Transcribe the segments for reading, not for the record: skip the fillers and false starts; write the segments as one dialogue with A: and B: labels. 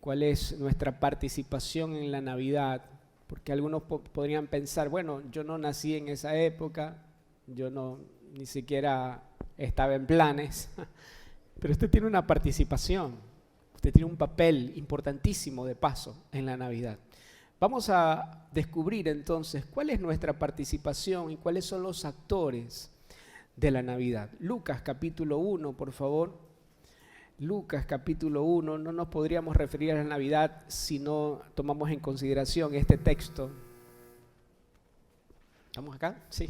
A: cuál es nuestra participación en la Navidad, porque algunos podrían pensar, bueno, yo no nací en esa época, yo ni siquiera estaba en planes, pero usted tiene una participación, usted tiene un papel importantísimo de paso en la Navidad. Vamos a descubrir entonces cuál es nuestra participación y cuáles son los actores de la Navidad. Lucas capítulo 1, por favor. Lucas capítulo 1, no nos podríamos referir a la Navidad si no tomamos en consideración este texto. ¿Estamos acá? Sí.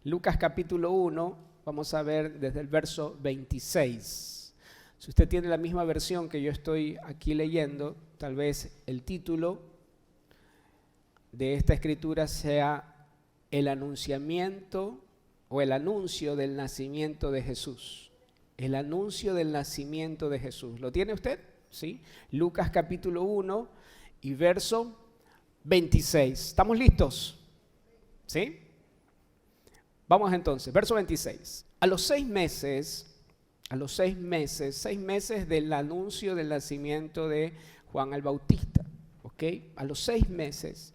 A: Lucas capítulo 1, vamos a ver desde el verso 26. Si usted tiene la misma versión que yo estoy aquí leyendo, tal vez el título de esta escritura sea el anunciamiento o el anuncio del nacimiento de Jesús. El anuncio del nacimiento de Jesús. ¿Lo tiene usted? ¿Sí? Lucas capítulo 1 y verso 26. ¿Estamos listos? ¿Sí? Vamos entonces, verso 26. A los 6 meses del anuncio del nacimiento de Juan el Bautista, ¿ok? A los 6 meses,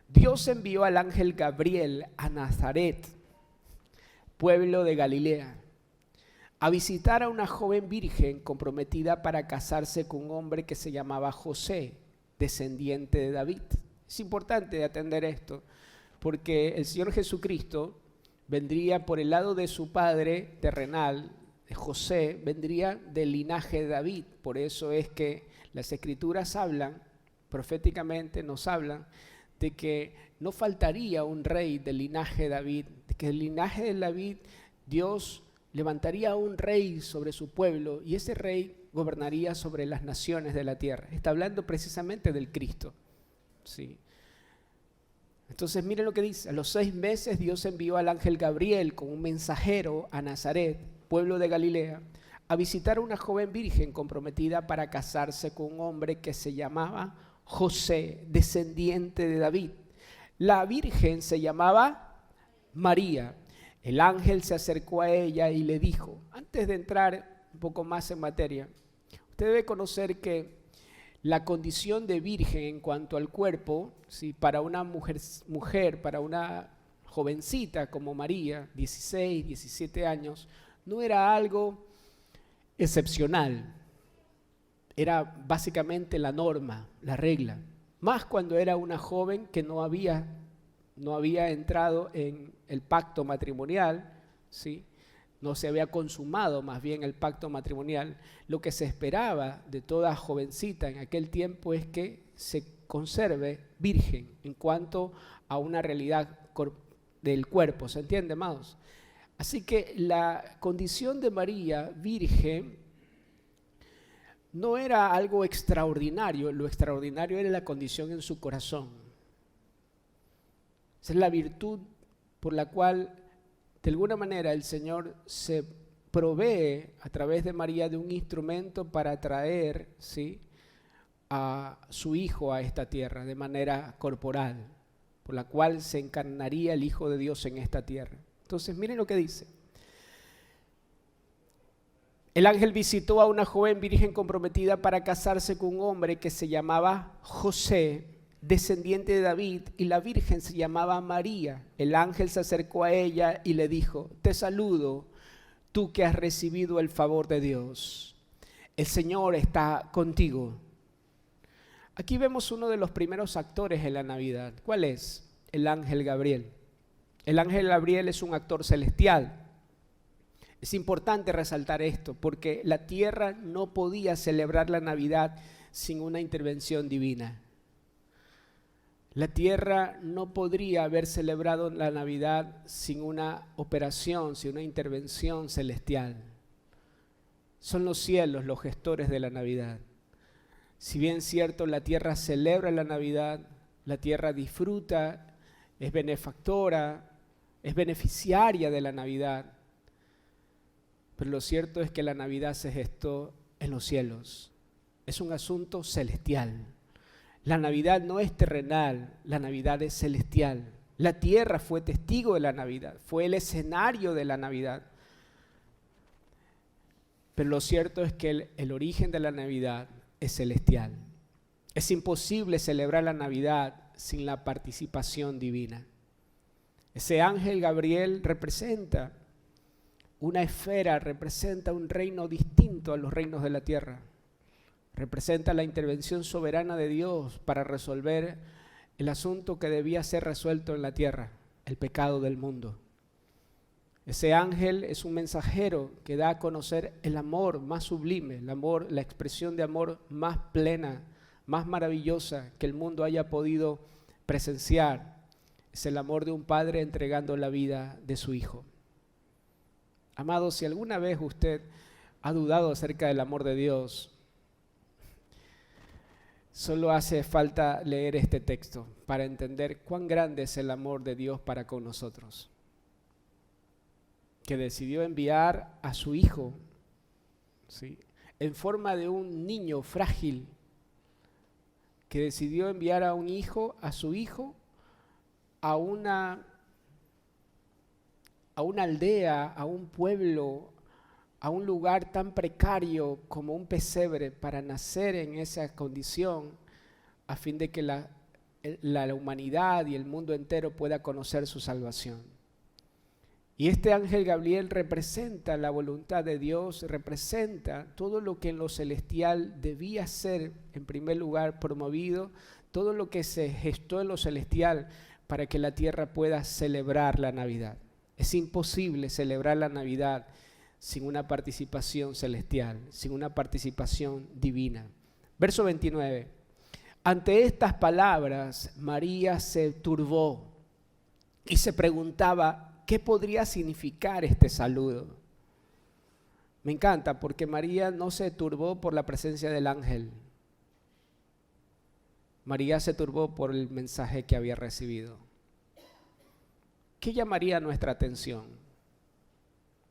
A: Dios envió al ángel Gabriel a Nazaret, pueblo de Galilea, a visitar a una joven virgen comprometida para casarse con un hombre que se llamaba José, descendiente de David. Es importante atender esto, porque el Señor Jesucristo vendría por el lado de su padre terrenal, de José, vendría del linaje de David. Por eso es que las Escrituras hablan, proféticamente nos hablan, de que no faltaría un rey del linaje de David, de que del linaje de David Dios levantaría un rey sobre su pueblo y ese rey gobernaría sobre las naciones de la tierra. Está hablando precisamente del Cristo. Sí. Entonces miren lo que dice, a los 6 meses Dios envió al ángel Gabriel con un mensajero a Nazaret, pueblo de Galilea, a visitar a una joven virgen comprometida para casarse con un hombre que se llamaba José, descendiente de David. La virgen se llamaba María. El ángel se acercó a ella y le dijo, antes de entrar un poco más en materia, usted debe conocer que la condición de virgen en cuanto al cuerpo, ¿sí? Para una mujer, para una jovencita como María, 16, 17 años, no era algo excepcional, era básicamente la norma, la regla, más cuando era una joven que no había entrado en el pacto matrimonial, ¿sí? No se había consumado más bien el pacto matrimonial. Lo que se esperaba de toda jovencita en aquel tiempo es que se conserve virgen en cuanto a una realidad del cuerpo, ¿se entiende, amados? Así que la condición de María, virgen, no era algo extraordinario, lo extraordinario era la condición en su corazón. Esa es la virtud por la cual de alguna manera el Señor se provee a través de María de un instrumento para traer, ¿sí?, a su Hijo a esta tierra de manera corporal, por la cual se encarnaría el Hijo de Dios en esta tierra. Entonces miren lo que dice. El ángel visitó a una joven virgen comprometida para casarse con un hombre que se llamaba José, descendiente de David, y la virgen se llamaba María. El ángel se acercó a ella y le dijo, te saludo, tú que has recibido el favor de Dios. El Señor está contigo. Aquí vemos uno de los primeros actores en la Navidad. ¿Cuál es? El ángel Gabriel. El ángel Gabriel es un actor celestial. Es importante resaltar esto porque la tierra no podía celebrar la Navidad sin una intervención divina. La tierra no podría haber celebrado la Navidad sin una operación, sin una intervención celestial. Son los cielos los gestores de la Navidad. Si bien es cierto, la tierra celebra la Navidad, la tierra disfruta, es benefactora, es beneficiaria de la Navidad. Pero lo cierto es que la Navidad se gestó en los cielos. Es un asunto celestial. La Navidad no es terrenal, la Navidad es celestial. La tierra fue testigo de la Navidad, fue el escenario de la Navidad. Pero lo cierto es que el origen de la Navidad es celestial. Es imposible celebrar la Navidad sin la participación divina. Ese ángel Gabriel representa una esfera, representa un reino distinto a los reinos de la tierra. Representa la intervención soberana de Dios para resolver el asunto que debía ser resuelto en la tierra, el pecado del mundo. Ese ángel es un mensajero que da a conocer el amor más sublime, el amor, la expresión de amor más plena, más maravillosa que el mundo haya podido presenciar. Es el amor de un padre entregando la vida de su hijo. Amado, si alguna vez usted ha dudado acerca del amor de Dios, solo hace falta leer este texto para entender cuán grande es el amor de Dios para con nosotros, que decidió enviar a su hijo, ¿sí?, en forma de un niño frágil, que decidió enviar a su hijo, a una aldea, a un pueblo, a un lugar tan precario como un pesebre, para nacer en esa condición, a fin de que la humanidad y el mundo entero pueda conocer su salvación. Y este ángel Gabriel representa la voluntad de Dios, representa todo lo que en lo celestial debía ser, en primer lugar, promovido, todo lo que se gestó en lo celestial para que la tierra pueda celebrar la Navidad. Es imposible celebrar la Navidad sin una participación celestial, sin una participación divina. Verso 29. Ante estas palabras, María se turbó y se preguntaba, ¿qué podría significar este saludo? Me encanta porque María no se turbó por la presencia del ángel. María se turbó por el mensaje que había recibido. ¿Qué llamaría nuestra atención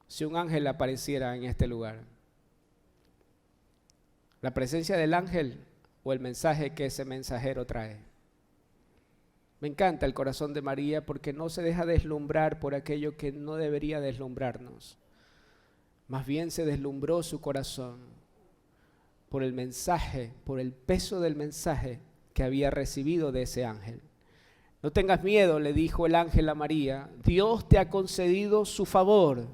A: si un ángel apareciera en este lugar? ¿La presencia del ángel o el mensaje que ese mensajero trae? Me encanta el corazón de María porque no se deja deslumbrar por aquello que no debería deslumbrarnos. Más bien se deslumbró su corazón por el mensaje, por el peso del mensaje que había recibido de ese ángel. No tengas miedo, le dijo el ángel a María, Dios te ha concedido su favor.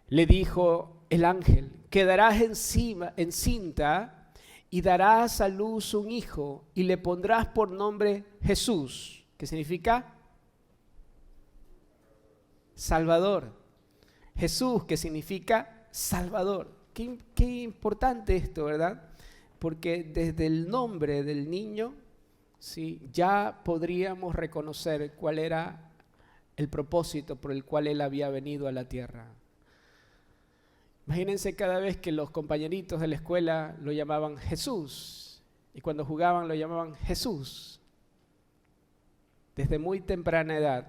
A: Le dijo el ángel, quedarás encinta y darás a luz un hijo y le pondrás por nombre Jesús, que significa Salvador. Jesús, que significa Salvador. Qué importante esto, ¿verdad? Porque desde el nombre del niño, ¿sí?, ya podríamos reconocer cuál era el propósito por el cual él había venido a la tierra. Imagínense cada vez que los compañeritos de la escuela lo llamaban Jesús y cuando jugaban lo llamaban Jesús. Desde muy temprana edad,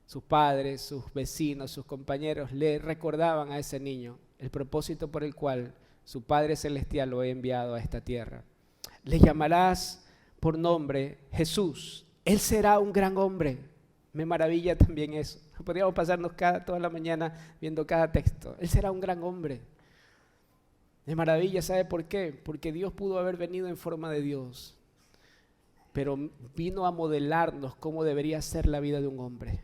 A: sus padres, sus vecinos, sus compañeros le recordaban a ese niño el propósito por el cual su Padre Celestial lo ha enviado a esta tierra. Le llamarás por nombre Jesús. Él será un gran hombre. Me maravilla también eso. Podríamos pasarnos toda la mañana viendo cada texto. Él será un gran hombre. Me maravilla, ¿sabe por qué? Porque Dios pudo haber venido en forma de Dios, pero vino a modelarnos cómo debería ser la vida de un hombre.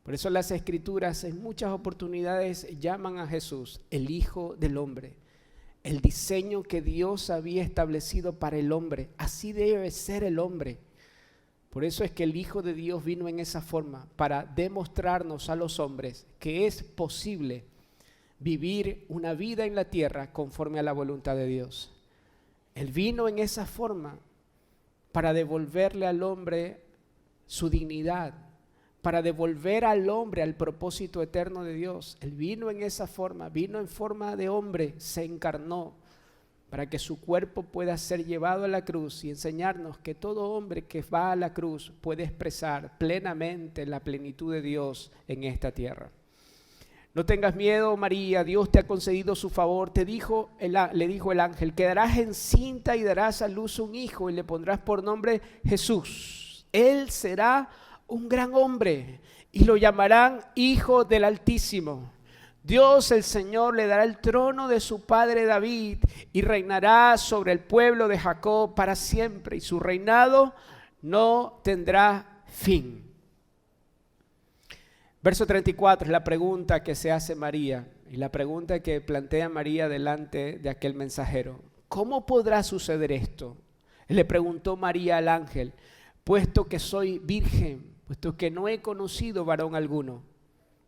A: Por eso las Escrituras en muchas oportunidades llaman a Jesús el Hijo del Hombre. El diseño que Dios había establecido para el hombre. Así debe ser el hombre. Por eso es que el Hijo de Dios vino en esa forma, para demostrarnos a los hombres que es posible vivir una vida en la tierra conforme a la voluntad de Dios. Él vino en esa forma para devolverle al hombre su dignidad, para devolver al hombre al propósito eterno de Dios. Él vino en esa forma, vino en forma de hombre, se encarnó para que su cuerpo pueda ser llevado a la cruz y enseñarnos que todo hombre que va a la cruz puede expresar plenamente la plenitud de Dios en esta tierra. No tengas miedo, María, Dios te ha concedido su favor. Le dijo el ángel, quedarás encinta y darás a luz un hijo y le pondrás por nombre Jesús. Él será un gran hombre y lo llamarán Hijo del Altísimo. Dios el Señor le dará el trono de su padre David y reinará sobre el pueblo de Jacob para siempre y su reinado no tendrá fin. Verso 34 es la pregunta que se hace María y la pregunta que plantea María delante de aquel mensajero. ¿Cómo podrá suceder esto? Le preguntó María al ángel, puesto que soy virgen, puesto que no he conocido varón alguno.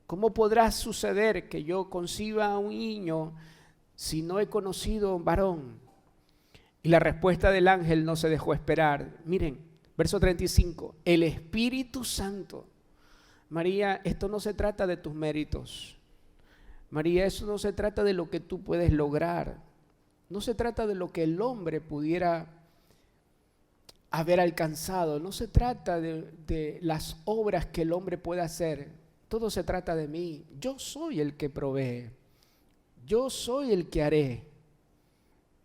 A: ¿Cómo podrá suceder que yo conciba a un niño si no he conocido varón? Y la respuesta del ángel no se dejó esperar. Miren, verso 35, el Espíritu Santo. María, esto no se trata de tus méritos. María, eso no se trata de lo que tú puedes lograr. No se trata de lo que el hombre pudiera haber alcanzado. No se trata de las obras que el hombre puede hacer. Todo se trata de mí. Yo soy el que provee. Yo soy el que haré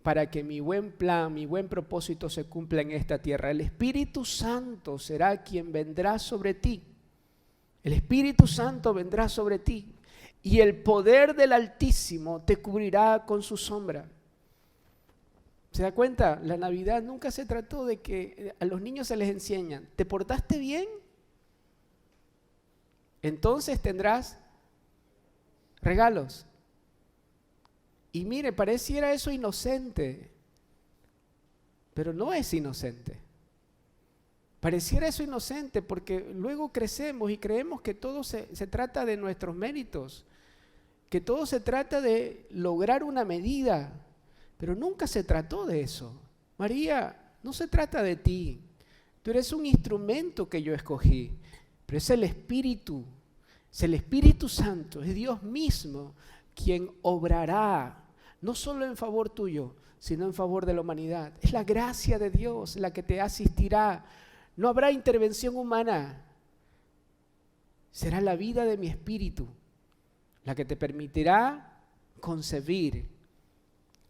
A: para que mi buen plan, mi buen propósito se cumpla en esta tierra. El Espíritu Santo será quien vendrá sobre ti. El Espíritu Santo vendrá sobre ti y el poder del Altísimo te cubrirá con su sombra. ¿Se da cuenta? La Navidad nunca se trató de que a los niños se les enseñan, ¿te portaste bien? Entonces tendrás regalos. Y mire, pareciera eso inocente, pero no es inocente. Pareciera eso inocente porque luego crecemos y creemos que todo se trata de nuestros méritos, que todo se trata de lograr una medida, pero nunca se trató de eso. María, no se trata de ti, tú eres un instrumento que yo escogí. Pero es el Espíritu Santo, es Dios mismo quien obrará, no solo en favor tuyo, sino en favor de la humanidad. Es la gracia de Dios la que te asistirá. No habrá intervención humana. Será la vida de mi Espíritu la que te permitirá concebir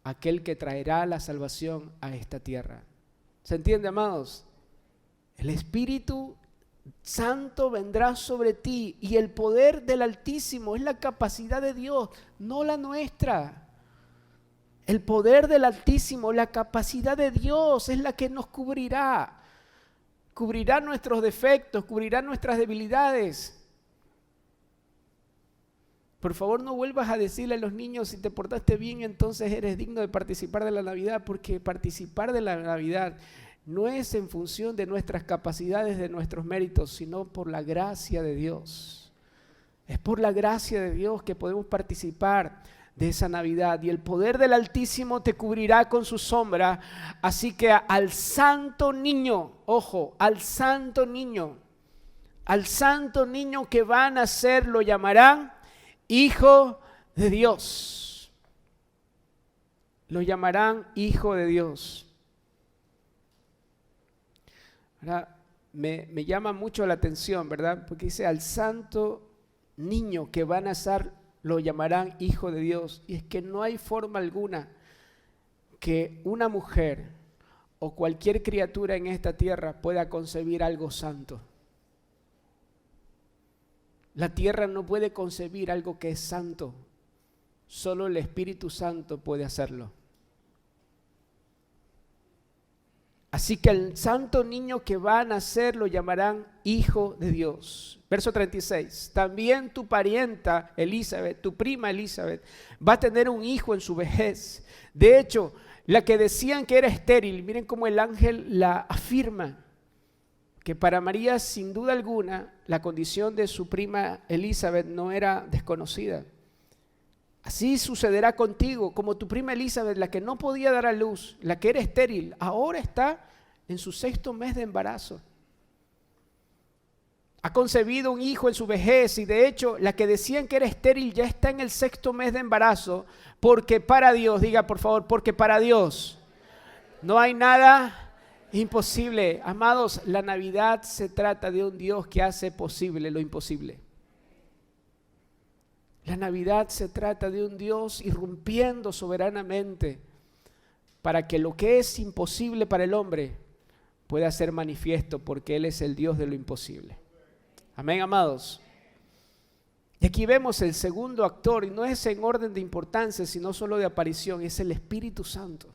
A: aquel que traerá la salvación a esta tierra. ¿Se entiende, amados? El Espíritu Santo vendrá sobre ti y el poder del Altísimo es la capacidad de Dios, no la nuestra. El poder del Altísimo, la capacidad de Dios es la que nos cubrirá. Cubrirá nuestros defectos, cubrirá nuestras debilidades. Por favor, no vuelvas a decirle a los niños, si te portaste bien, entonces eres digno de participar de la Navidad, porque participar de la Navidad no es en función de nuestras capacidades, de nuestros méritos, sino por la gracia de Dios. Es por la gracia de Dios que podemos participar de esa Navidad. Y el poder del Altísimo te cubrirá con su sombra. Así que al santo niño, ojo, al santo niño que va a nacer lo llamarán Hijo de Dios. Lo llamarán Hijo de Dios. Ahora, me llama mucho la atención, ¿verdad? Porque dice, al santo niño que va a nacer lo llamarán Hijo de Dios. Y es que no hay forma alguna que una mujer o cualquier criatura en esta tierra pueda concebir algo santo. La tierra no puede concebir algo que es santo. Solo el Espíritu Santo puede hacerlo. Así que el santo niño que va a nacer lo llamarán Hijo de Dios. Verso 36. También tu parienta Elizabeth, tu prima Elizabeth, va a tener un hijo en su vejez. De hecho, la que decían que era estéril, miren cómo el ángel la afirma. Que para María, sin duda alguna, la condición de su prima Elizabeth no era desconocida. Así sucederá contigo, como tu prima Elizabeth, la que no podía dar a luz, la que era estéril, ahora está en su 6º mes de embarazo. Ha concebido un hijo en su vejez y de hecho la que decían que era estéril ya está en el 6º mes de embarazo, porque para Dios, diga por favor, porque para Dios no hay nada imposible. Amados, la Navidad se trata de un Dios que hace posible lo imposible. La Navidad se trata de un Dios irrumpiendo soberanamente para que lo que es imposible para el hombre pueda ser manifiesto, porque Él es el Dios de lo imposible. Amén, amados. Y aquí vemos el segundo actor, y no es en orden de importancia, sino solo de aparición, es el Espíritu Santo.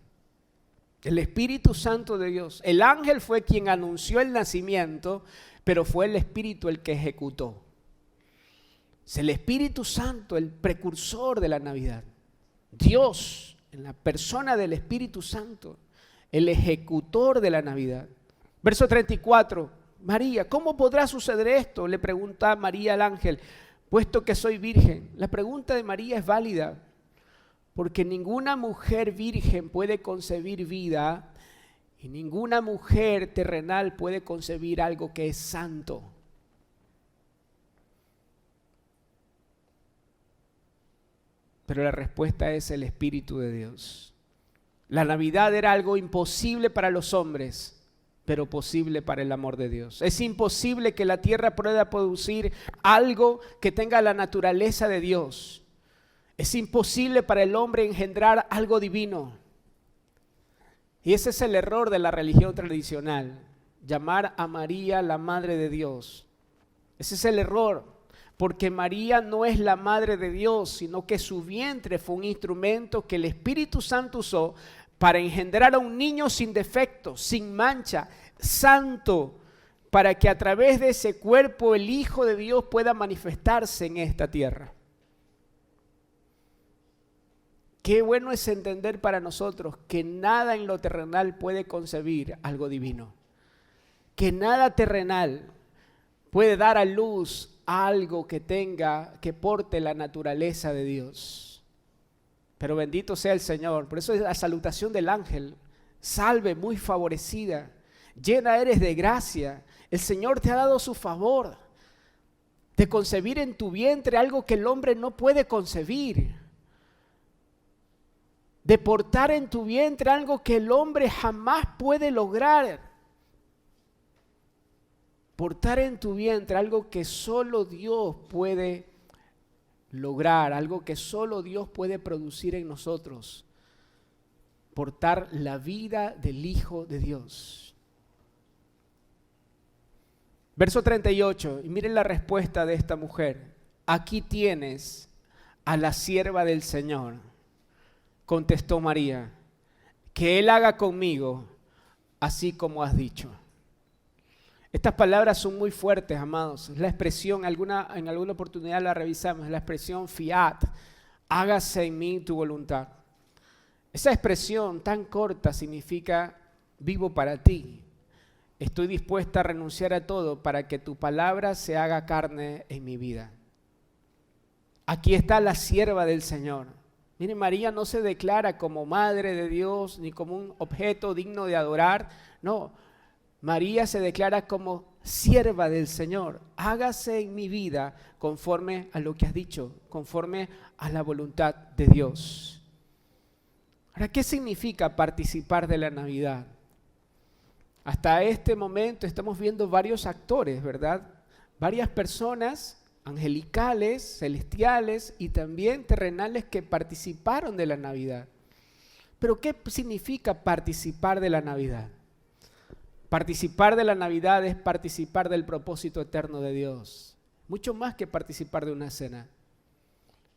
A: El Espíritu Santo de Dios. El ángel fue quien anunció el nacimiento, pero fue el Espíritu el que ejecutó. Es el Espíritu Santo, el precursor de la Navidad. Dios, en la persona del Espíritu Santo, el ejecutor de la Navidad. Verso 34, María, ¿cómo podrá suceder esto? Le pregunta María al ángel, puesto que soy virgen. La pregunta de María es válida, porque ninguna mujer virgen puede concebir vida y ninguna mujer terrenal puede concebir algo que es santo. Pero la respuesta es el Espíritu de Dios. La Navidad era algo imposible para los hombres, pero posible para el amor de Dios. Es imposible que la tierra pueda producir algo que tenga la naturaleza de Dios. Es imposible para el hombre engendrar algo divino. Y ese es el error de la religión tradicional, llamar a María la Madre de Dios. Ese es el error. Porque María no es la madre de Dios, sino que su vientre fue un instrumento que el Espíritu Santo usó para engendrar a un niño sin defecto, sin mancha, santo, para que a través de ese cuerpo el Hijo de Dios pueda manifestarse en esta tierra. Qué bueno es entender para nosotros que nada en lo terrenal puede concebir algo divino, que nada terrenal puede dar a luz algo que porte la naturaleza de Dios. Pero bendito sea el Señor. Por eso es la salutación del ángel. Salve, muy favorecida, llena eres de gracia. El Señor te ha dado su favor de concebir en tu vientre algo que el hombre no puede concebir, de portar en tu vientre algo que el hombre jamás puede lograr. Portar en tu vientre algo que solo Dios puede lograr, algo que solo Dios puede producir en nosotros. Portar la vida del Hijo de Dios. Verso 38, y miren la respuesta de esta mujer. Aquí tienes a la sierva del Señor, contestó María, que Él haga conmigo así como has dicho. Estas palabras son muy fuertes, amados. Es la expresión, en alguna oportunidad la revisamos, es la expresión fiat, hágase en mí tu voluntad. Esa expresión tan corta significa vivo para ti. Estoy dispuesta a renunciar a todo para que tu palabra se haga carne en mi vida. Aquí está la sierva del Señor. Miren, María no se declara como madre de Dios ni como un objeto digno de adorar, no. María se declara como sierva del Señor. Hágase en mi vida conforme a lo que has dicho, conforme a la voluntad de Dios. Ahora, ¿qué significa participar de la Navidad? Hasta este momento estamos viendo varios actores, ¿verdad? Varias personas angelicales, celestiales y también terrenales que participaron de la Navidad. Pero ¿qué significa participar de la Navidad? Participar de la Navidad es participar del propósito eterno de Dios. Mucho más que participar de una cena.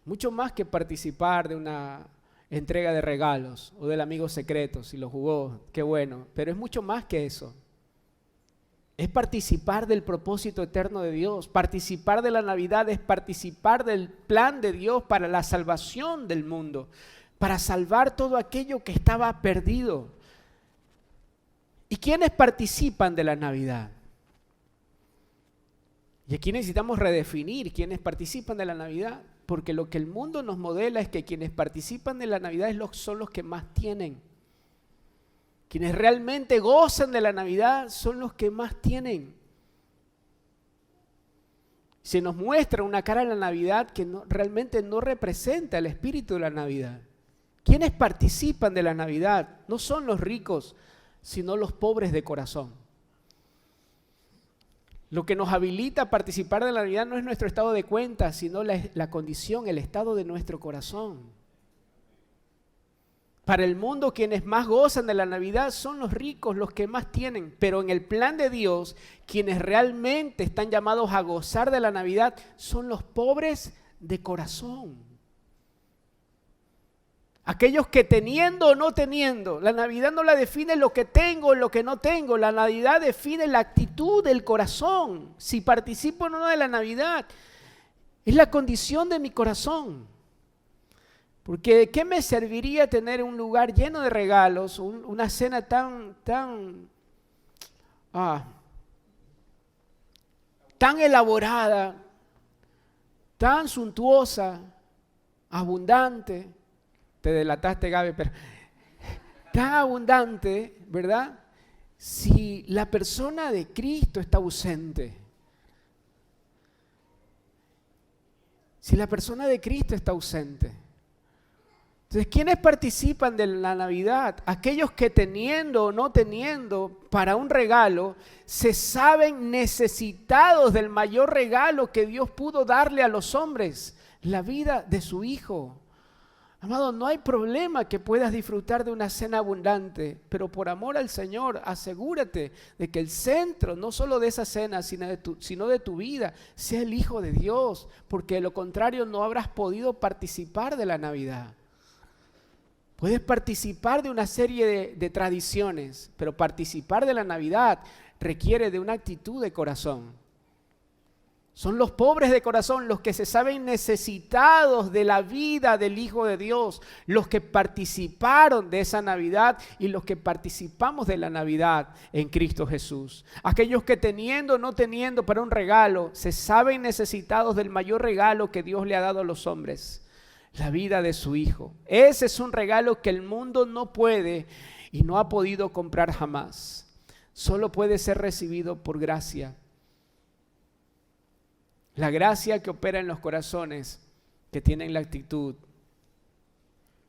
A: Mucho más que participar de una entrega de regalos o del amigo secreto, si lo jugó, qué bueno. Pero es mucho más que eso. Es participar del propósito eterno de Dios. Participar de la Navidad es participar del plan de Dios para la salvación del mundo, para salvar todo aquello que estaba perdido. ¿Y quiénes participan de la Navidad? Y aquí necesitamos redefinir quiénes participan de la Navidad, porque lo que el mundo nos modela es que quienes participan de la Navidad son los que más tienen. Quienes realmente gozan de la Navidad son los que más tienen. Se nos muestra una cara de la Navidad que realmente no representa el espíritu de la Navidad. Quienes participan de la Navidad no son los ricos, sino los pobres de corazón. Lo que nos habilita a participar de la Navidad no es nuestro estado de cuenta, sino la condición, el estado de nuestro corazón. Para el mundo, quienes más gozan de la Navidad son los ricos, los que más tienen. Pero en el plan de Dios, quienes realmente están llamados a gozar de la Navidad son los pobres de corazón. Aquellos que teniendo o no teniendo, la Navidad no la define lo que tengo o lo que no tengo, la Navidad define la actitud del corazón. Si participo o no de la Navidad, es la condición de mi corazón. Porque ¿de qué me serviría tener un lugar lleno de regalos, una cena tan elaborada, tan suntuosa, abundante? Te delataste, Gaby, pero tan abundante, ¿verdad? Si la persona de Cristo está ausente. Si la persona de Cristo está ausente. Entonces, ¿quiénes participan de la Navidad? Aquellos que teniendo o no teniendo para un regalo, se saben necesitados del mayor regalo que Dios pudo darle a los hombres, la vida de su Hijo. Amado, no hay problema que puedas disfrutar de una cena abundante, pero por amor al Señor, asegúrate de que el centro, no solo de esa cena, sino de tu vida, sea el Hijo de Dios, porque de lo contrario no habrás podido participar de la Navidad. Puedes participar de una serie de tradiciones, pero participar de la Navidad requiere de una actitud de corazón. Son los pobres de corazón, los que se saben necesitados de la vida del Hijo de Dios, los que participaron de esa Navidad y los que participamos de la Navidad en Cristo Jesús. Aquellos que teniendo o no teniendo para un regalo, se saben necesitados del mayor regalo que Dios le ha dado a los hombres, la vida de su Hijo. Ese es un regalo que el mundo no puede y no ha podido comprar jamás. Solo puede ser recibido por gracia. La gracia que opera en los corazones que tienen la actitud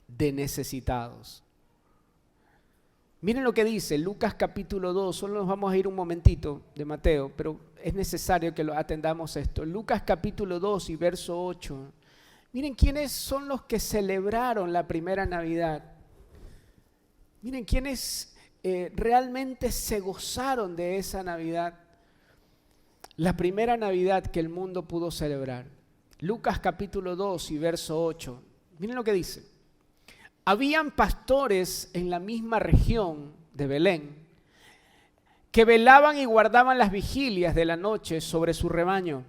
A: de necesitados. Miren lo que dice Lucas capítulo 2, solo nos vamos a ir un momentito de Mateo, pero es necesario que lo atendamos esto. Lucas capítulo 2 y verso 8. Miren quiénes son los que celebraron la primera Navidad. Miren quiénes realmente se gozaron de esa Navidad. La primera Navidad que el mundo pudo celebrar. Lucas capítulo 2 y verso 8. Miren lo que dice. Habían pastores en la misma región de Belén que velaban y guardaban las vigilias de la noche sobre su rebaño.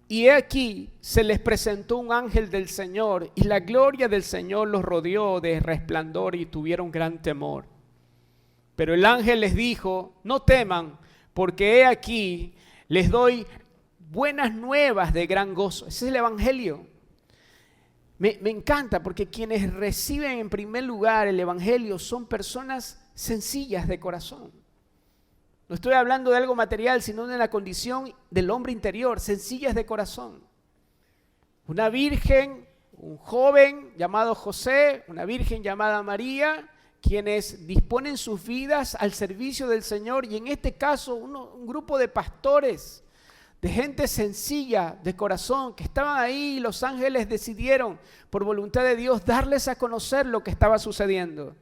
A: Y he aquí se les presentó un ángel del Señor y la gloria del Señor los rodeó de resplandor y tuvieron gran temor. Pero el ángel les dijo, no teman, porque he aquí les doy buenas nuevas de gran gozo. Ese es el Evangelio. Me encanta porque quienes reciben en primer lugar el Evangelio son personas sencillas de corazón. No estoy hablando de algo material, sino de la condición del hombre interior, sencillas de corazón. Una virgen, un joven llamado José, una virgen llamada María, quienes disponen sus vidas al servicio del Señor, y en este caso un grupo de pastores, de gente sencilla de corazón que estaban ahí, y los ángeles decidieron por voluntad de Dios darles a conocer lo que estaba sucediendo.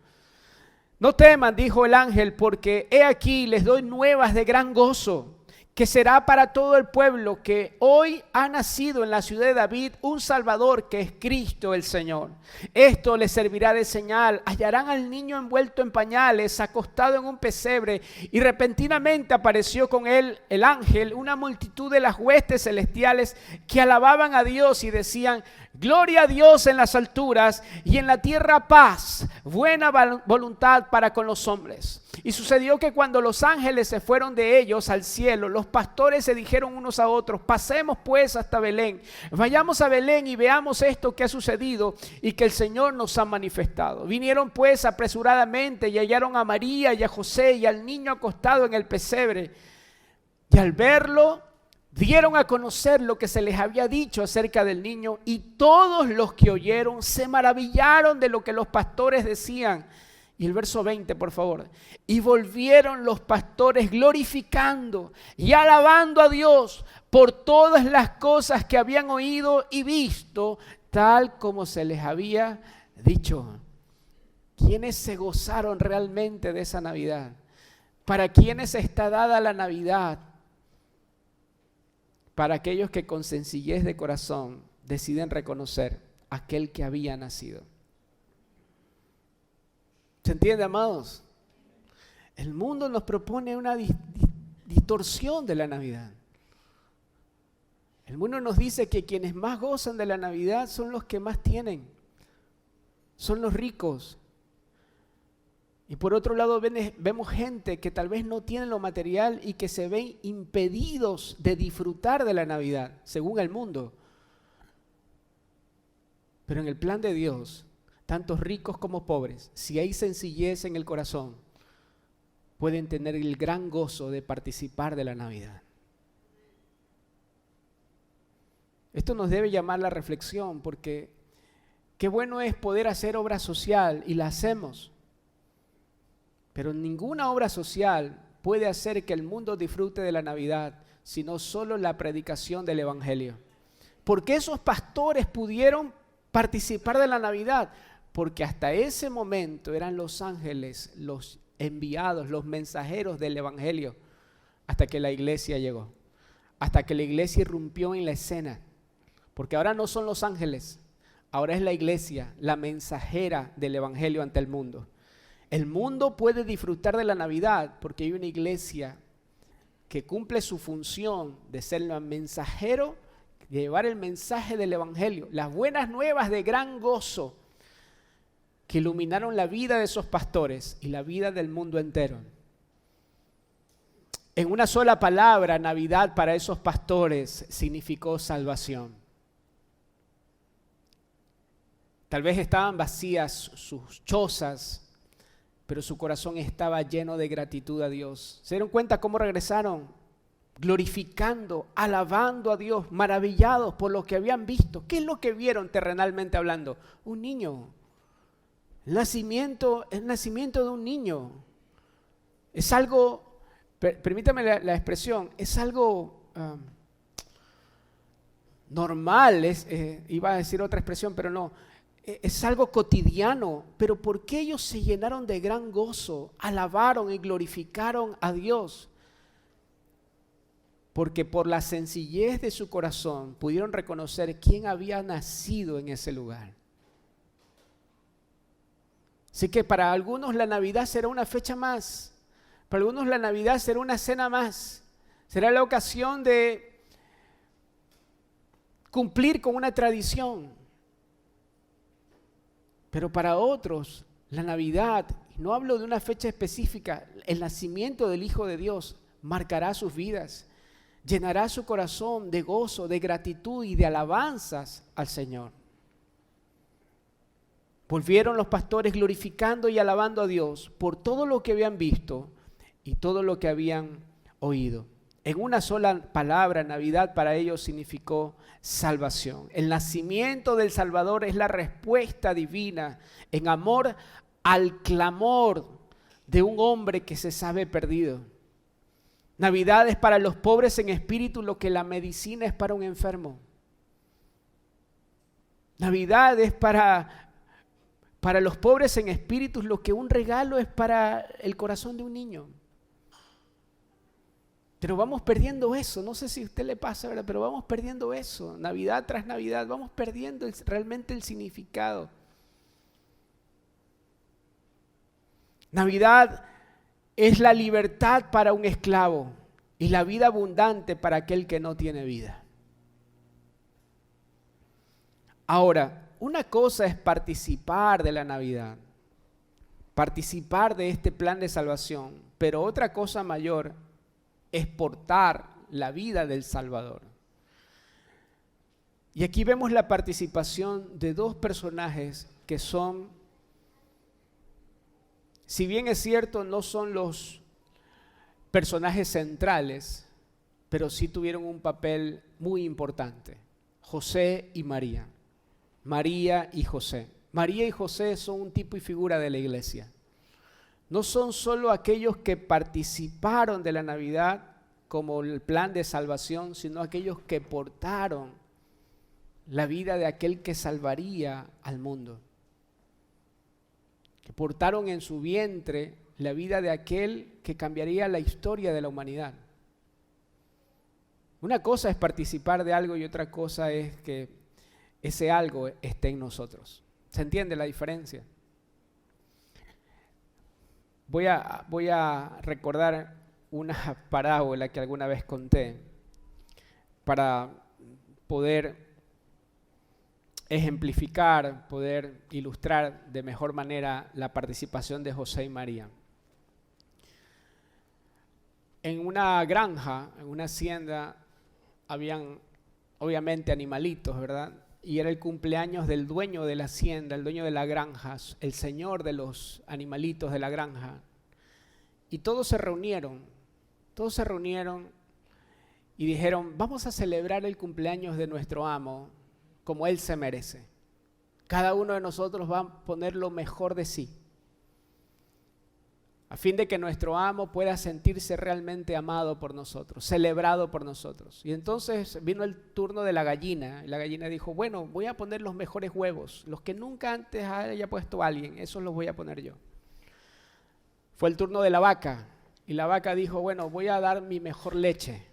A: No teman, dijo el ángel, porque he aquí les doy nuevas de gran gozo, que será para todo el pueblo, que hoy ha nacido en la ciudad de David un Salvador, que es Cristo el Señor. Esto les servirá de señal. Hallarán al niño envuelto en pañales, acostado en un pesebre, y repentinamente apareció con él el ángel, una multitud de las huestes celestiales que alababan a Dios y decían: gloria a Dios en las alturas y en la tierra paz, buena voluntad para con los hombres. Y sucedió que cuando los ángeles se fueron de ellos al cielo, los pastores se dijeron unos a otros: pasemos pues hasta Belén, vayamos a Belén y veamos esto que ha sucedido y que el Señor nos ha manifestado. Vinieron pues apresuradamente y hallaron a María y a José y al niño acostado en el pesebre. Y al verlo, dieron a conocer lo que se les había dicho acerca del niño, y todos los que oyeron se maravillaron de lo que los pastores decían. Y el verso 20, por favor. Y volvieron los pastores glorificando y alabando a Dios por todas las cosas que habían oído y visto, tal como se les había dicho. ¿Quiénes se gozaron realmente de esa Navidad? ¿Para quiénes está dada la Navidad? Para aquellos que con sencillez de corazón deciden reconocer a aquel que había nacido. ¿Se entiende, amados? El mundo nos propone una distorsión de la Navidad. El mundo nos dice que quienes más gozan de la Navidad son los que más tienen, son los ricos. Y por otro lado vemos gente que tal vez no tiene lo material y que se ven impedidos de disfrutar de la Navidad, según el mundo. Pero en el plan de Dios, tanto ricos como pobres, si hay sencillez en el corazón, pueden tener el gran gozo de participar de la Navidad. Esto nos debe llamar la reflexión, porque qué bueno es poder hacer obra social, y la hacemos. Pero ninguna obra social puede hacer que el mundo disfrute de la Navidad, sino solo la predicación del Evangelio. ¿Por qué esos pastores pudieron participar de la Navidad? Porque hasta ese momento eran los ángeles, los enviados, los mensajeros del Evangelio, hasta que la iglesia llegó, hasta que la iglesia irrumpió en la escena. Porque ahora no son los ángeles, ahora es la iglesia, la mensajera del Evangelio ante el mundo. El mundo puede disfrutar de la Navidad porque hay una iglesia que cumple su función de ser el mensajero, de llevar el mensaje del Evangelio, las buenas nuevas de gran gozo que iluminaron la vida de esos pastores y la vida del mundo entero. En una sola palabra, Navidad para esos pastores significó salvación. Tal vez estaban vacías sus chozas, pero su corazón estaba lleno de gratitud a Dios. ¿Se dieron cuenta cómo regresaron? Glorificando, alabando a Dios, maravillados por lo que habían visto. ¿Qué es lo que vieron terrenalmente hablando? Un niño. El nacimiento de un niño. Es algo, permítame la expresión, es algo normal. Iba a decir otra expresión, pero no. Es algo cotidiano, pero ¿por qué ellos se llenaron de gran gozo? Alabaron y glorificaron a Dios. Porque por la sencillez de su corazón pudieron reconocer quién había nacido en ese lugar. Así que para algunos la Navidad será una fecha más, para algunos la Navidad será una cena más, será la ocasión de cumplir con una tradición. Pero para otros, la Navidad, no hablo de una fecha específica, el nacimiento del Hijo de Dios marcará sus vidas, llenará su corazón de gozo, de gratitud y de alabanzas al Señor. Volvieron los pastores glorificando y alabando a Dios por todo lo que habían visto y todo lo que habían oído. En una sola palabra, Navidad para ellos significó salvación. El nacimiento del Salvador es la respuesta divina en amor al clamor de un hombre que se sabe perdido. Navidad es para los pobres en espíritu lo que la medicina es para un enfermo. Navidad es para los pobres en espíritu lo que un regalo es para el corazón de un niño. Pero vamos perdiendo eso, no sé si a usted le pasa, ¿verdad? Pero vamos perdiendo eso, Navidad tras Navidad, vamos perdiendo realmente el significado. Navidad es la libertad para un esclavo y la vida abundante para aquel que no tiene vida. Ahora, una cosa es participar de la Navidad, participar de este plan de salvación, pero otra cosa mayor es portar la vida del Salvador. Y aquí vemos la participación de dos personajes que son, si bien es cierto, no son los personajes centrales, pero sí tuvieron un papel muy importante. José y María. María y José. María y José son un tipo y figura de la iglesia. No son solo aquellos que participaron de la Navidad como el plan de salvación, sino aquellos que portaron la vida de aquel que salvaría al mundo. Que portaron en su vientre la vida de aquel que cambiaría la historia de la humanidad. Una cosa es participar de algo y otra cosa es que ese algo esté en nosotros. ¿Se entiende la diferencia? Voy a recordar una parábola que alguna vez conté para poder ejemplificar, poder ilustrar de mejor manera la participación de José y María. En una granja, en una hacienda, habían obviamente animalitos, ¿verdad? Y era el cumpleaños del dueño de la hacienda, el dueño de la granja, el señor de los animalitos de la granja. Y todos se reunieron y dijeron, vamos a celebrar el cumpleaños de nuestro amo como él se merece. Cada uno de nosotros va a poner lo mejor de sí, a fin de que nuestro amo pueda sentirse realmente amado por nosotros, celebrado por nosotros. Y entonces vino el turno de la gallina, y la gallina dijo, bueno, voy a poner los mejores huevos, los que nunca antes haya puesto alguien, esos los voy a poner yo. Fue el turno de la vaca, y la vaca dijo, bueno, voy a dar mi mejor leche,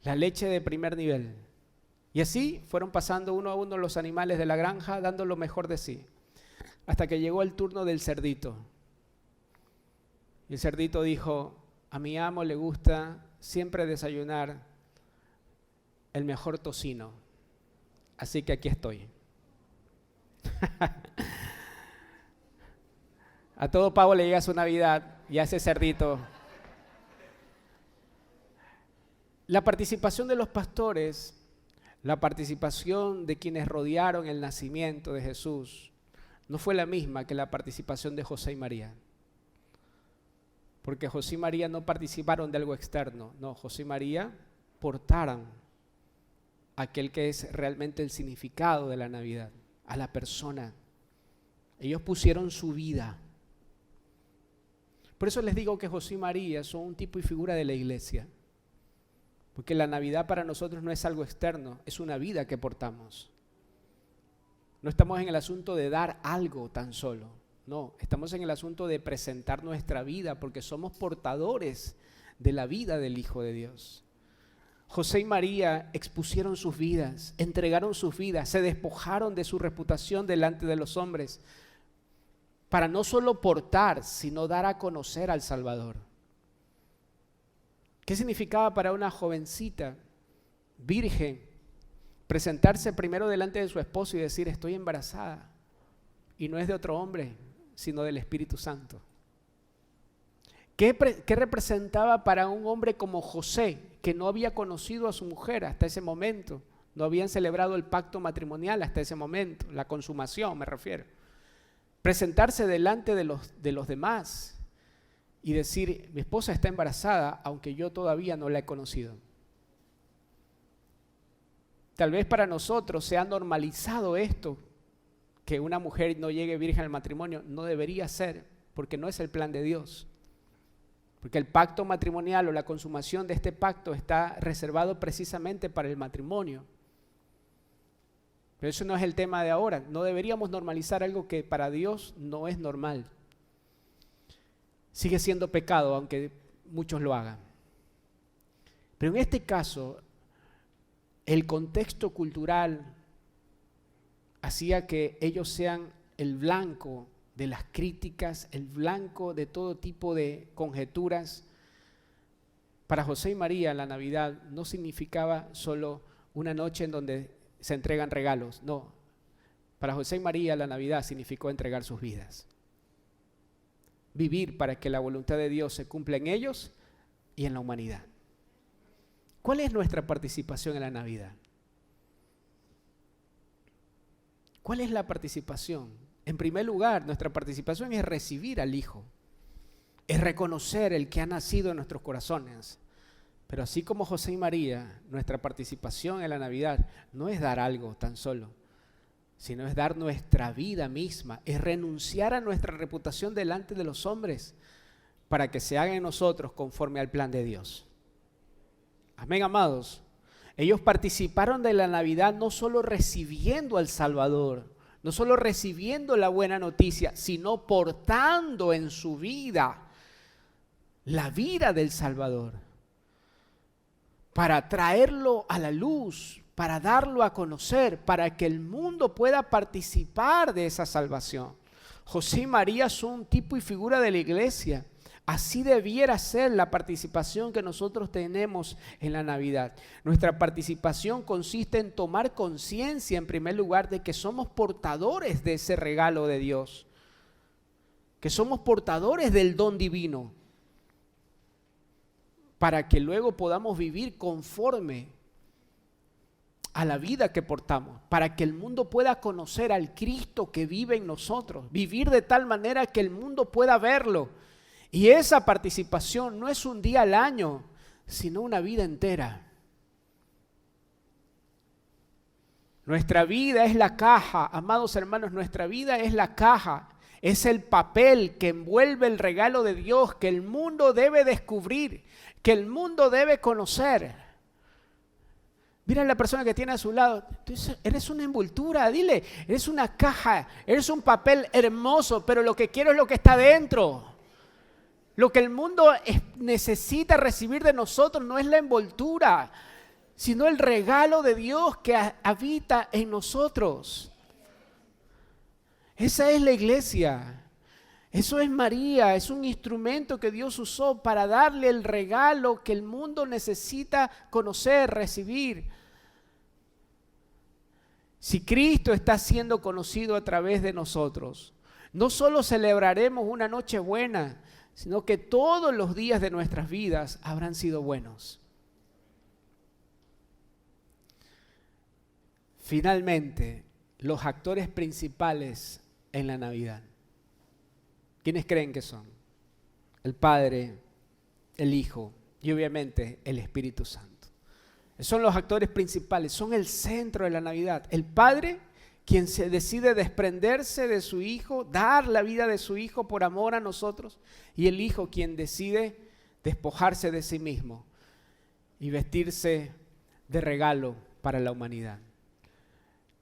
A: la leche de primer nivel. Y así fueron pasando uno a uno los animales de la granja, dando lo mejor de sí, hasta que llegó el turno del cerdito. Y el cerdito dijo, a mi amo le gusta siempre desayunar el mejor tocino, así que aquí estoy. A todo pavo le llega su Navidad y a ese cerdito. La participación de los pastores, la participación de quienes rodearon el nacimiento de Jesús, no fue la misma que la participación de José y María. Porque José y María no participaron de algo externo, no, José y María portaron aquel que es realmente el significado de la Navidad, a la persona. Ellos pusieron su vida. Por eso les digo que José y María son un tipo y figura de la iglesia. Porque la Navidad para nosotros no es algo externo, es una vida que portamos. No estamos en el asunto de dar algo tan solo. No, estamos en el asunto de presentar nuestra vida porque somos portadores de la vida del Hijo de Dios. José y María expusieron sus vidas, entregaron sus vidas, se despojaron de su reputación delante de los hombres para no solo portar, sino dar a conocer al Salvador. ¿Qué significaba para una jovencita virgen presentarse primero delante de su esposo y decir estoy embarazada? Y no es de otro hombre, sino del Espíritu Santo. ¿Qué representaba para un hombre como José, que no había conocido a su mujer hasta ese momento? No habían celebrado el pacto matrimonial hasta ese momento, la consumación me refiero. Presentarse delante de los demás y decir, mi esposa está embarazada, aunque yo todavía no la he conocido. Tal vez para nosotros se ha normalizado esto, que una mujer no llegue virgen al matrimonio. No debería ser, porque no es el plan de Dios. Porque el pacto matrimonial o la consumación de este pacto está reservado precisamente para el matrimonio. Pero eso no es el tema de ahora. No deberíamos normalizar algo que para Dios no es normal. Sigue siendo pecado, aunque muchos lo hagan. Pero en este caso, el contexto cultural hacía que ellos sean el blanco de las críticas, el blanco de todo tipo de conjeturas. Para José y María la Navidad no significaba solo una noche en donde se entregan regalos, no. Para José y María la Navidad significó entregar sus vidas. Vivir para que la voluntad de Dios se cumpla en ellos y en la humanidad. ¿Cuál es nuestra participación en la Navidad? ¿Cuál es la participación? En primer lugar, nuestra participación es recibir al Hijo, es reconocer el que ha nacido en nuestros corazones. Pero así como José y María, nuestra participación en la Navidad no es dar algo tan solo, sino es dar nuestra vida misma, es renunciar a nuestra reputación delante de los hombres para que se haga en nosotros conforme al plan de Dios. Amén, amados. Ellos participaron de la Navidad no solo recibiendo al Salvador, no solo recibiendo la buena noticia, sino portando en su vida la vida del Salvador, para traerlo a la luz, para darlo a conocer, para que el mundo pueda participar de esa salvación. José y María son un tipo y figura de la iglesia. Así debiera ser la participación que nosotros tenemos en la Navidad. Nuestra participación consiste en tomar conciencia, en primer lugar, de que somos portadores de ese regalo de Dios, que somos portadores del don divino, para que luego podamos vivir conforme a la vida que portamos, para que el mundo pueda conocer al Cristo que vive en nosotros, vivir de tal manera que el mundo pueda verlo. Y esa participación no es un día al año, sino una vida entera. Nuestra vida es la caja, amados hermanos, nuestra vida es la caja, es el papel que envuelve el regalo de Dios que el mundo debe descubrir, que el mundo debe conocer. Mira a la persona que tiene a su lado, tú eres una envoltura, dile, eres una caja, eres un papel hermoso, pero lo que quiero es lo que está dentro. Lo que el mundo necesita recibir de nosotros no es la envoltura, sino el regalo de Dios que habita en nosotros. Esa es la iglesia. Eso es María, es un instrumento que Dios usó para darle el regalo que el mundo necesita conocer, recibir. Si Cristo está siendo conocido a través de nosotros, no solo celebraremos una noche buena, sino que todos los días de nuestras vidas habrán sido buenos. Finalmente, los actores principales en la Navidad. ¿Quiénes creen que son? El Padre, el Hijo y obviamente el Espíritu Santo. Son los actores principales, son el centro de la Navidad. El Padre, quien se decide desprenderse de su Hijo, dar la vida de su Hijo por amor a nosotros. Y el Hijo, quien decide despojarse de sí mismo y vestirse de regalo para la humanidad.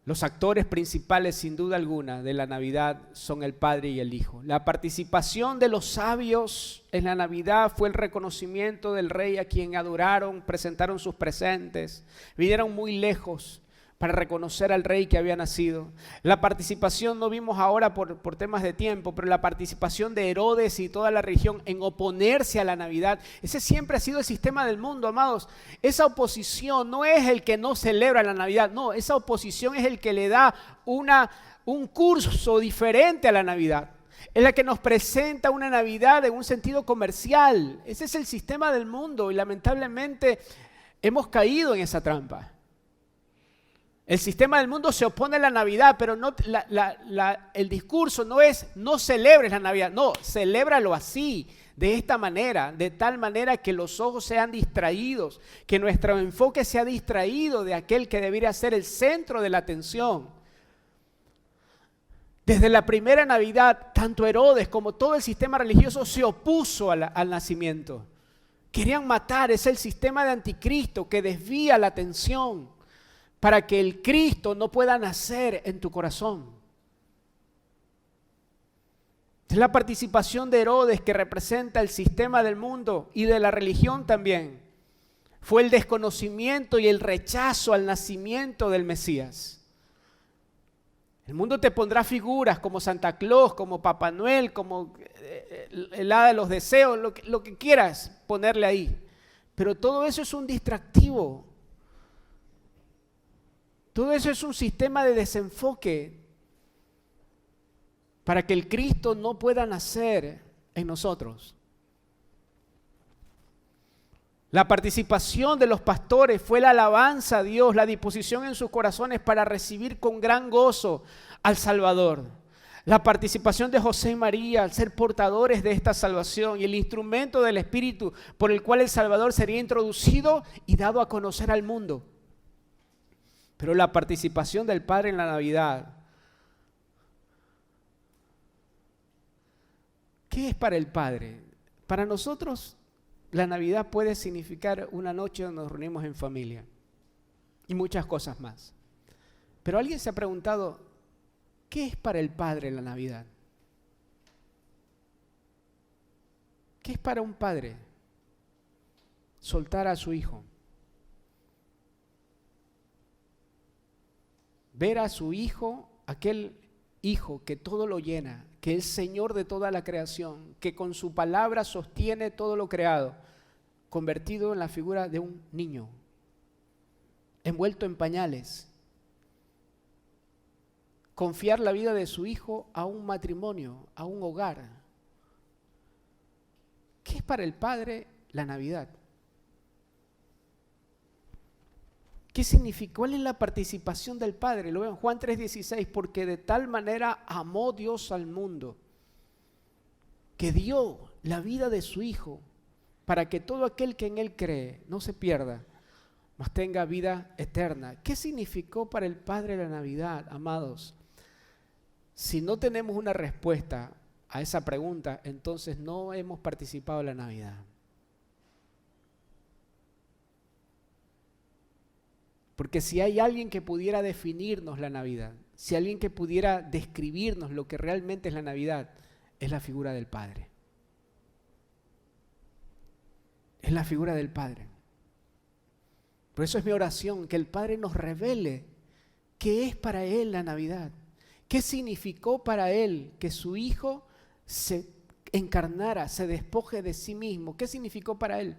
A: Los actores principales, sin duda alguna, de la Navidad son el Padre y el Hijo. La participación de los sabios en la Navidad fue el reconocimiento del Rey a quien adoraron, presentaron sus presentes, vinieron muy lejos para reconocer al Rey que había nacido. La participación, no vimos ahora por temas de tiempo, pero la participación de Herodes y toda la región en oponerse a la Navidad, ese siempre ha sido el sistema del mundo, amados. Esa oposición no es el que no celebra la Navidad, no, esa oposición es el que le da un curso diferente a la Navidad. Es la que nos presenta una Navidad en un sentido comercial. Ese es el sistema del mundo y lamentablemente hemos caído en esa trampa. El sistema del mundo se opone a la Navidad, pero no, el discurso no es no celebres la Navidad, no, celébralo así, de esta manera, de tal manera que los ojos sean distraídos, que nuestro enfoque sea distraído de aquel que debería ser el centro de la atención. Desde la primera Navidad, tanto Herodes como todo el sistema religioso se opuso al nacimiento. Querían matar, es el sistema de anticristo que desvía la atención para que el Cristo no pueda nacer en tu corazón. Es la participación de Herodes que representa el sistema del mundo y de la religión también. Fue el desconocimiento y el rechazo al nacimiento del Mesías. El mundo te pondrá figuras como Santa Claus, como Papá Noel, como el hada de los deseos, lo que quieras ponerle ahí. Pero todo eso es un distractivo. Todo eso es un sistema de desenfoque para que el Cristo no pueda nacer en nosotros. La participación de los pastores fue la alabanza a Dios, la disposición en sus corazones para recibir con gran gozo al Salvador. La participación de José y María al ser portadores de esta salvación y el instrumento del Espíritu por el cual el Salvador sería introducido y dado a conocer al mundo. Pero la participación del Padre en la Navidad, ¿qué es para el Padre? Para nosotros, la Navidad puede significar una noche donde nos reunimos en familia y muchas cosas más. Pero alguien se ha preguntado, ¿qué es para el Padre la Navidad? ¿Qué es para un padre? Soltar a su hijo. ver a su hijo, aquel hijo que todo lo llena, que es Señor de toda la creación, que con su palabra sostiene todo lo creado, convertido en la figura de un niño, envuelto en pañales. Confiar la vida de su hijo a un matrimonio, a un hogar. ¿Qué es para el Padre la Navidad? ¿Qué significa? ¿Cuál es la participación del Padre? Lo veo en Juan 3:16, porque de tal manera amó Dios al mundo, que dio la vida de su Hijo, para que todo aquel que en Él cree no se pierda, mas tenga vida eterna. ¿Qué significó para el Padre la Navidad, amados? Si no tenemos una respuesta a esa pregunta, entonces no hemos participado en la Navidad. Porque si hay alguien que pudiera definirnos la Navidad, si hay alguien que pudiera describirnos lo que realmente es la Navidad, es la figura del Padre. Es la figura del Padre. Por eso es mi oración, que el Padre nos revele qué es para Él la Navidad. ¿Qué significó para Él que su Hijo se encarnara, se despoje de sí mismo? ¿Qué significó para Él?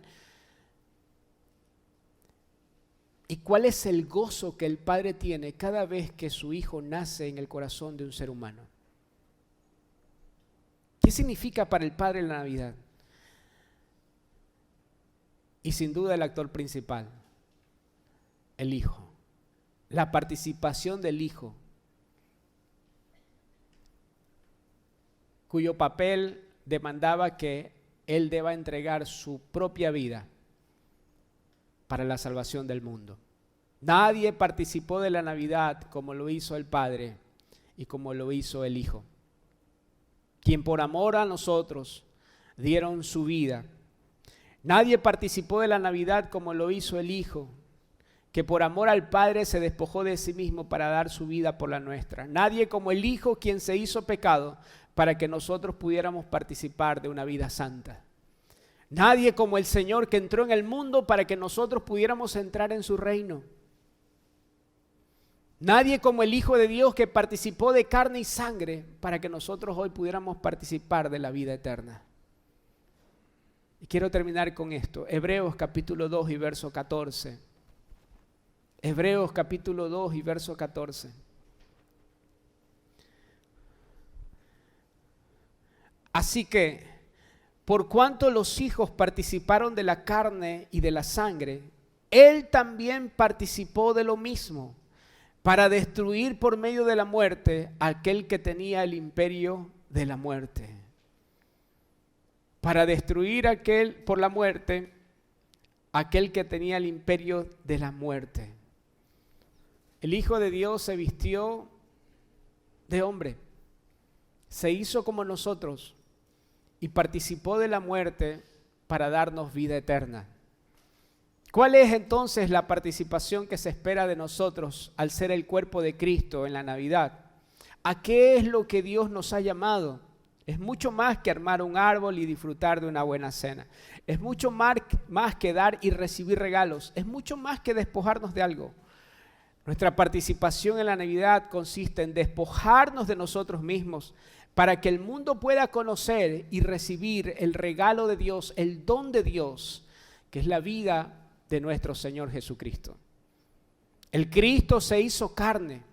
A: ¿Y cuál es el gozo que el Padre tiene cada vez que su Hijo nace en el corazón de un ser humano? ¿Qué significa para el Padre la Navidad? Y sin duda el actor principal, el Hijo. La participación del Hijo, cuyo papel demandaba que Él deba entregar su propia vida para la salvación del mundo. Nadie participó de la Navidad como lo hizo el Padre y como lo hizo el Hijo, quien por amor a nosotros dieron su vida. Nadie participó de la Navidad como lo hizo el Hijo, que por amor al Padre se despojó de sí mismo para dar su vida por la nuestra. Nadie como el Hijo, quien se hizo pecado para que nosotros pudiéramos participar de una vida santa. Nadie como el Señor, que entró en el mundo para que nosotros pudiéramos entrar en su reino. Nadie como el Hijo de Dios, que participó de carne y sangre para que nosotros hoy pudiéramos participar de la vida eterna. Y quiero terminar con esto. Hebreos capítulo 2 y verso 14. Hebreos capítulo 2 y verso 14. Así que, por cuanto los hijos participaron de la carne y de la sangre, Él también participó de lo mismo, para destruir por medio de la muerte aquel que tenía el imperio de la muerte. Para destruir por la muerte aquel que tenía el imperio de la muerte. El Hijo de Dios se vistió de hombre, se hizo como nosotros y participó de la muerte para darnos vida eterna. ¿Cuál es entonces la participación que se espera de nosotros al ser el cuerpo de Cristo en la Navidad? ¿A qué es lo que Dios nos ha llamado? Es mucho más que armar un árbol y disfrutar de una buena cena. Es mucho más que dar y recibir regalos. Es mucho más que despojarnos de algo. Nuestra participación en la Navidad consiste en despojarnos de nosotros mismos para que el mundo pueda conocer y recibir el regalo de Dios, el don de Dios, que es la vida de nuestro Señor Jesucristo. El Cristo se hizo carne,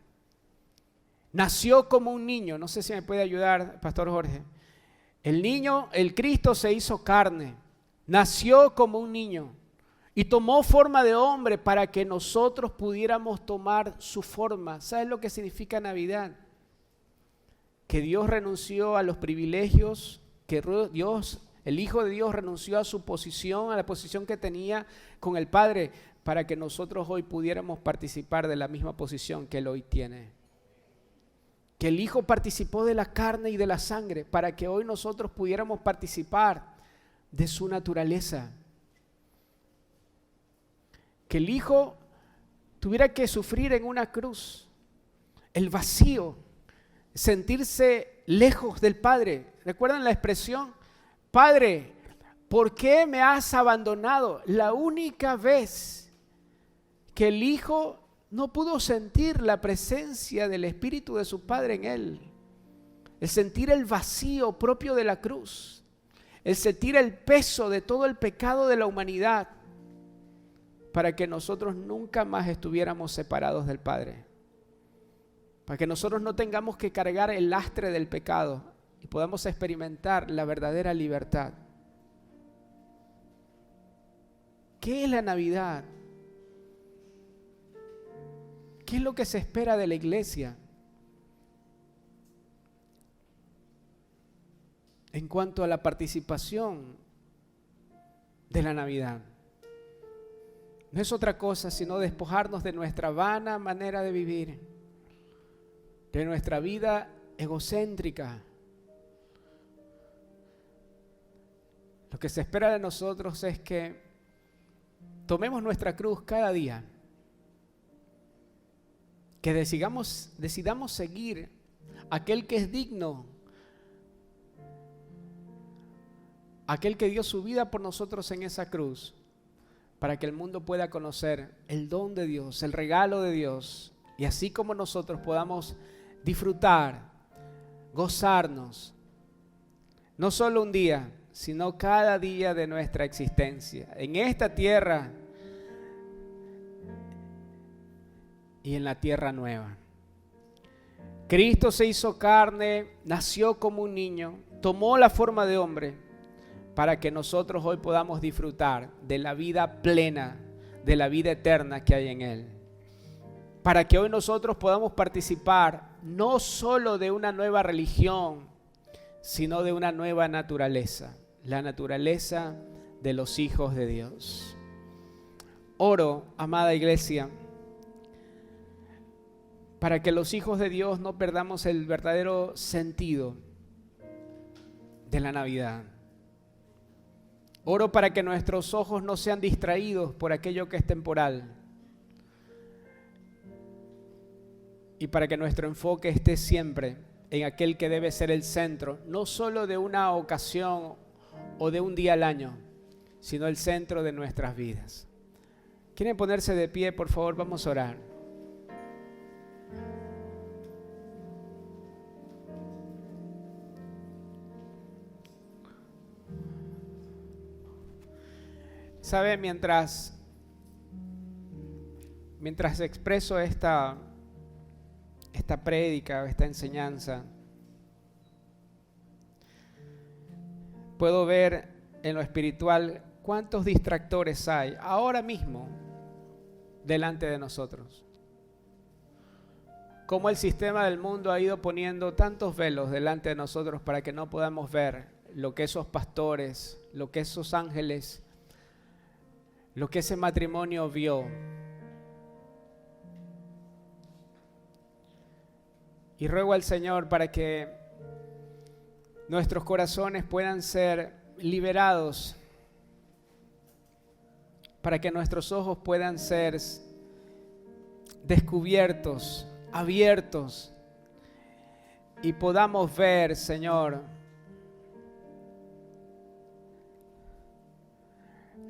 A: nació como un niño. No sé si me puede ayudar, Pastor Jorge. El Cristo se hizo carne, nació como un niño y tomó forma de hombre para que nosotros pudiéramos tomar su forma. ¿Sabes lo que significa Navidad? Que Dios renunció a los privilegios, que el Hijo de Dios renunció a su posición, a la posición que tenía con el Padre, para que nosotros hoy pudiéramos participar de la misma posición que Él hoy tiene. Que el Hijo participó de la carne y de la sangre, para que hoy nosotros pudiéramos participar de su naturaleza. Que el Hijo tuviera que sufrir en una cruz el vacío, sentirse lejos del Padre. ¿Recuerdan la expresión? Padre, ¿por qué me has abandonado? La única vez que el Hijo no pudo sentir la presencia del Espíritu de su Padre en él. El sentir el vacío propio de la cruz, el sentir el peso de todo el pecado de la humanidad, para que nosotros nunca más estuviéramos separados del Padre, para que nosotros no tengamos que cargar el lastre del pecado y podamos experimentar la verdadera libertad. ¿Qué es la Navidad? ¿Qué es lo que se espera de la iglesia en cuanto a la participación de la Navidad? No es otra cosa sino despojarnos de nuestra vana manera de vivir, de nuestra vida egocéntrica. Lo que se espera de nosotros es que tomemos nuestra cruz cada día, que decidamos seguir aquel que es digno, aquel que dio su vida por nosotros en esa cruz, para que el mundo pueda conocer el don de Dios, el regalo de Dios, y así como nosotros podamos disfrutar, gozarnos, no solo un día, sino cada día de nuestra existencia, en esta tierra y en la tierra nueva. Cristo se hizo carne, nació como un niño, tomó la forma de hombre, para que nosotros hoy podamos disfrutar de la vida plena, de la vida eterna que hay en Él. Para que hoy nosotros podamos participar no solo de una nueva religión, sino de una nueva naturaleza, la naturaleza de los hijos de Dios. Oro, amada iglesia, para que los hijos de Dios no perdamos el verdadero sentido de la Navidad. Oro para que nuestros ojos no sean distraídos por aquello que es temporal y para que nuestro enfoque esté siempre en aquel que debe ser el centro, no solo de una ocasión o de un día al año, sino el centro de nuestras vidas. ¿Quieren ponerse de pie? Por favor, vamos a orar. ¿Sabe? Mientras expreso esta prédica, esta enseñanza, puedo ver en lo espiritual cuántos distractores hay ahora mismo delante de nosotros. Cómo el sistema del mundo ha ido poniendo tantos velos delante de nosotros para que no podamos ver lo que esos pastores, lo que esos ángeles, lo que ese matrimonio vio. Y ruego al Señor para que nuestros corazones puedan ser liberados, para que nuestros ojos puedan ser descubiertos, abiertos, y podamos ver, Señor,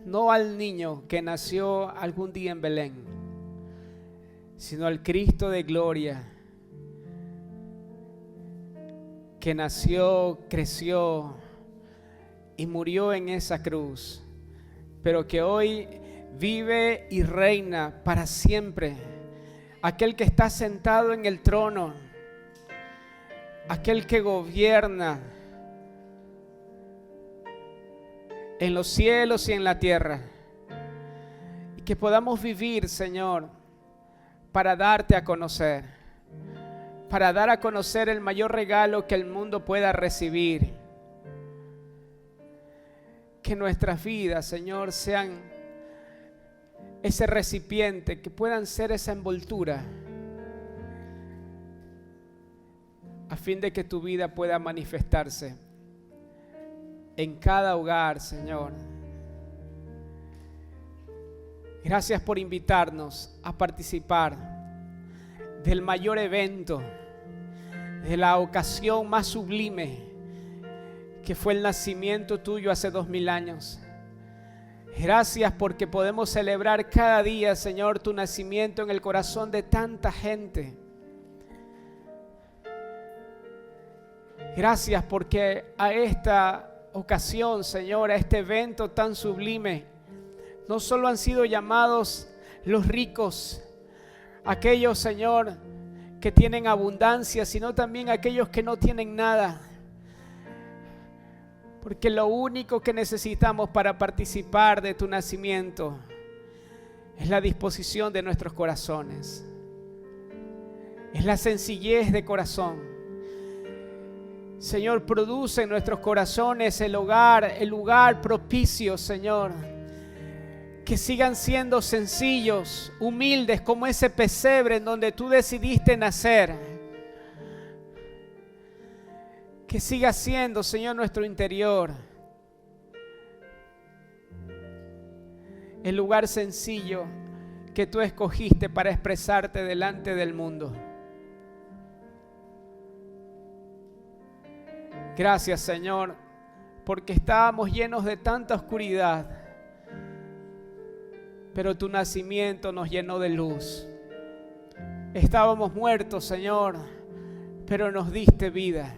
A: no al niño que nació algún día en Belén, sino al Cristo de gloria, que nació, creció y murió en esa cruz, pero que hoy vive y reina para siempre. Aquel que está sentado en el trono, aquel que gobierna en los cielos y en la tierra, y que podamos vivir, Señor, para darte a conocer, para dar a conocer el mayor regalo que el mundo pueda recibir. Que nuestras vidas, Señor, sean ese recipiente, que puedan ser esa envoltura, a fin de que tu vida pueda manifestarse en cada hogar, Señor. Gracias por invitarnos a participar del mayor evento, de la ocasión más sublime, que fue el nacimiento tuyo hace 2000 años. Gracias porque podemos celebrar cada día, Señor, tu nacimiento en el corazón de tanta gente. Gracias porque a esta ocasión, Señor, a este evento tan sublime, no solo han sido llamados los ricos, aquellos, Señor, que tienen abundancia, sino también aquellos que no tienen nada. Porque lo único que necesitamos para participar de tu nacimiento es la disposición de nuestros corazones. Es la sencillez de corazón. Señor, produce en nuestros corazones el lugar propicio, Señor. Que sigan siendo sencillos, humildes, como ese pesebre en donde tú decidiste nacer. Que siga siendo, Señor, nuestro interior el lugar sencillo que tú escogiste para expresarte delante del mundo. Gracias, Señor, porque estábamos llenos de tanta oscuridad, pero tu nacimiento nos llenó de luz. Estábamos muertos, Señor, pero nos diste vida.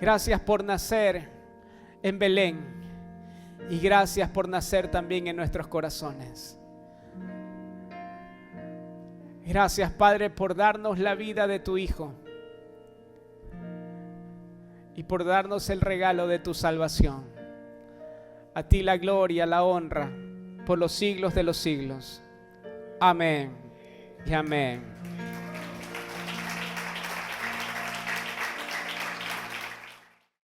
A: Gracias por nacer en Belén y gracias por nacer también en nuestros corazones. Gracias, Padre, por darnos la vida de tu Hijo y por darnos el regalo de tu salvación. A ti la gloria, la honra por los siglos de los siglos. Amén y amén.